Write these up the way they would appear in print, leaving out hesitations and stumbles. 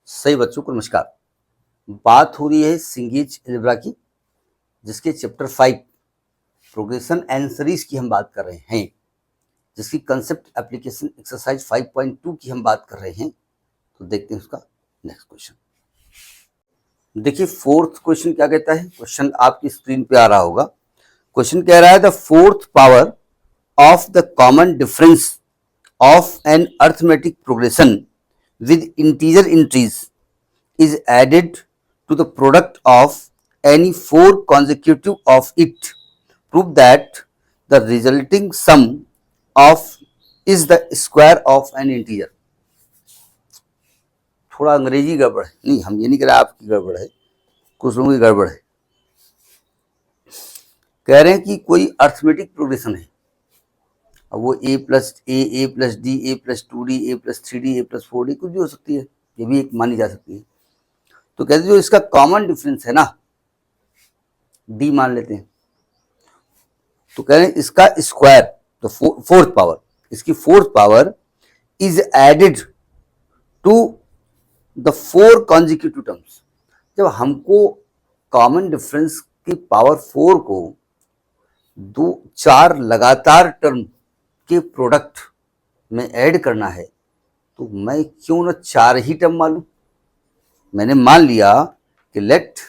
सही बच्चों को नमस्कार। बात हो रही है सिंगेज अलजेब्रा की, जिसके चैप्टर 5 प्रोग्रेशन एंड सीरीज की हम बात कर रहे हैं, जिसकी कंसेप्ट एप्लीकेशन एक्सरसाइज 5.2 की हम बात कर रहे हैं। तो देखते हैं उसका नेक्स्ट क्वेश्चन। देखिए फोर्थ क्वेश्चन क्या कहता है। क्वेश्चन आपकी स्क्रीन पे आ रहा होगा। क्वेश्चन कह रहा है the fourth power of the common difference of an arithmetic progression with integer entries is added to the product of any four consecutive of it. Prove that the resulting sum of is the square of an integer. थोड़ा अंग्रेजी गड़बड़ है, नहीं हम ये नहीं कह रहे आपकी गड़बड़ है, कुछ लोगों की गड़बड़ है। कह रहे हैं कि कोई अर्थमेटिक प्रोग्रेशन है, अब वो a plus D A plus 2d A plus 3d A plus 4d कुछ भी हो सकती है, ये भी एक मानी जा सकती है। तो कहते हैं जो इसका कॉमन डिफरेंस है ना, डी मान लेते हैं, तो कह रहे हैं इसका स्क्वायर, तो फोर्थ पावर, इसकी fourth power is added to the four consecutive terms. जब हमको कॉमन डिफरेंस की पावर 4 को चार लगातार टर्म के प्रोडक्ट में ऐड करना है, तो मैं क्यों ना चार ही टर्म मान लूं। मैंने मान लिया कि लेट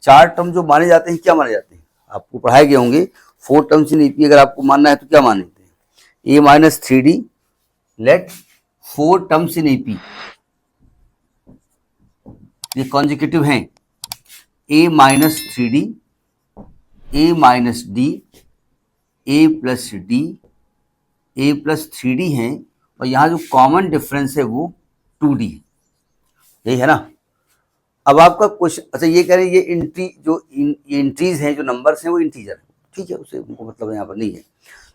चार टर्म जो माने जाते हैं, क्या माने जाते हैं, आपको पढ़ाए गए होंगे। 4 टर्म्स इन एपी अगर आपको मानना है तो क्या मानते हैं, a minus 3d let 4 terms in AP, ये कॉन्जिक्यूटिव हैं, a minus 3d a minus D a plus D a plus 3d हैं, और यहाँ जो कॉमन डिफरेंस है वो 2d है, यही है ना। अब आपका क्वेश्चन, अच्छा ये कह रहे हैं ये एंट्री जो ये एंट्रीज हैं, जो नंबर्स हैं वो इंटीजर है, ठीक है, उसे उनको मतलब यहाँ पर नहीं है।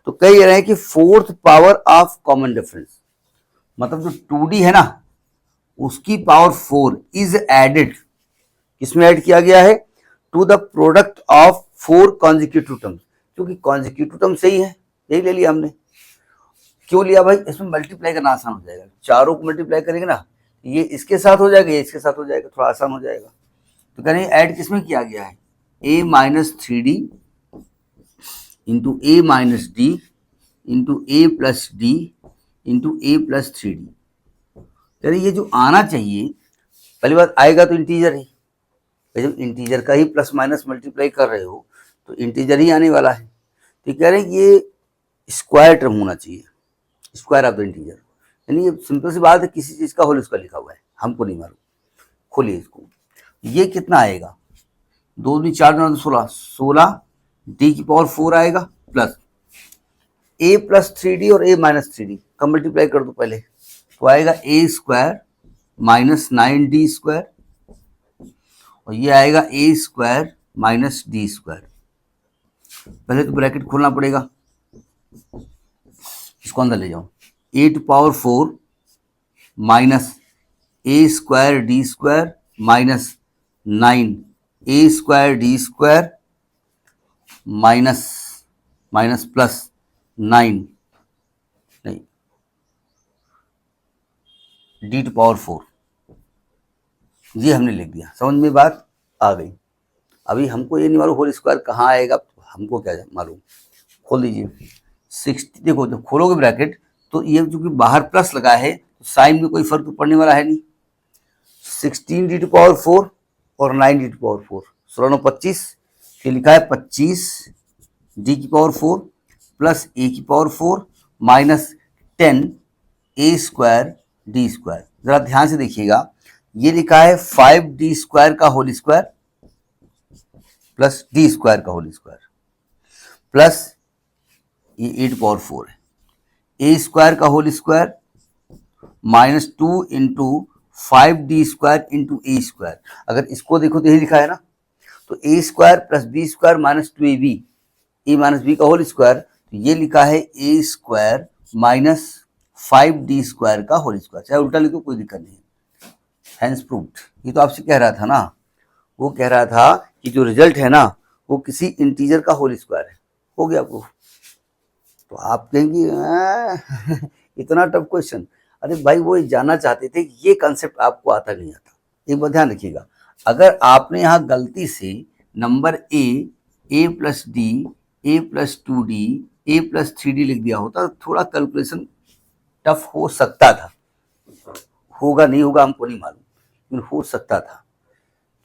तो कह रहे हैं कि fourth power of common difference, मतलब जो 2d है ना उसकी पावर 4 इज एडेड, किसमें ऐड किया गया है, to the product of 4 consecutive terms, क्योंकि कॉन्जिक्यूटिव टर्म सही है, यही ले लिया हमने। क्यों लिया भाई, इसमें मल्टीप्लाई करना आसान हो जाएगा, चारों को मल्टीप्लाई करेंगे ना, ये इसके साथ हो जाएगा, ये इसके साथ हो जाएगा, थोड़ा आसान हो जाएगा। तो कह रहे हैं ऐड किसमें किया गया है, a minus 3d into A minus D into A plus D into A plus 3d। कह रहे ये जो आना चाहिए, पहली बात आएगा तो इंटीजर ही, जब इंटीजर का ही प्लस माइनस मल्टीप्लाई कर रहे हो तो इंटीजर ही आने वाला है। तो कह रहे हैं ये स्क्वायर टर्म होना चाहिए, स्क्वायर ऑफ द इंटीजर, यानी ये सिंपल सी बात है, किसी चीज का होल स्क्वायर लिखा हुआ है, हमको नहीं मालूम। खोलिए इसको, ये कितना आएगा, 2 दूनी 4 दूना 16, 16 डी की पावर 4 आएगा प्लस a प्लस 3d और a माइनस 3d का मल्टीप्लाई कर दो पहले, तो आएगा a square minus 9d square, और ये आएगा a square minus D square. पहले तो ब्रैकेट खोलना पड़ेगा, इसको अंदर ले जाओ, a to power 4 minus a square D square minus 9 a square D square minus minus plus 9 नहीं d टू पावर 4, ये हमने लिख दिया, समझ में बात आ गई। अभी हमको ये नहीं मालूम होल स्क्वायर कहाँ आएगा, हमको क्या मालूम। खोल दीजिए 60, देखो जब खोलोगे ब्रैकेट तो ये चूंकि बाहर प्लस लगा है तो साइन में कोई फर्क तो पड़ने वाला है नहीं। 16d टू पावर 4 और 9d टू पावर 4, 16 9 25, ये लिखा है 25 d की पावर 4 प्लस a की power 4 minus 10 a square D square. जरा ध्यान से देखिएगा, ये लिखा है 5d स्क्वायर का whole square plus d square का होल स्क्वायर प्लस ये 8 पावर 4 है, a स्क्वायर का whole square minus 2 into 5d square into A square. अगर इसको देखो तो यही लिखा है ना, तो a square plus B square minus 2ab, a minus B का होल स्क्वायर, तो ये लिखा है a square minus 5d square का होल स्क्वायर, चाहे उल्टा लिखो कोई दिक्कत नहीं, हैंस प्रूव्ड। ये तो आपसे कह रहा था ना, वो कह रहा था कि जो रिजल्ट है ना वो किसी इंटीजर का होल स्क्वायर है, हो गया आपको। तो आप कहेंगे इतना टफ क्वेश्चन, अरे भाई वो ये जानना चाहते थे कि ये कंसेप्ट आपको आता नहीं आता। एक बात ध्यान रखिएगा, अगर आपने यहाँ गलती से number A plus D, A plus 2d, A plus 3d लिख दिया होता तो थोड़ा कैलकुलेशन टफ हो सकता था। होगा नहीं होगा हमको नहीं मालूम, लेकिन हो सकता था।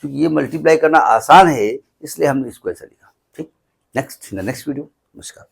क्योंकि ये मल्टीप्लाई करना आसान है इसलिए हमने इसको ऐसा लिखा। ठीक, नेक्स्ट वीडियो। नमस्कार।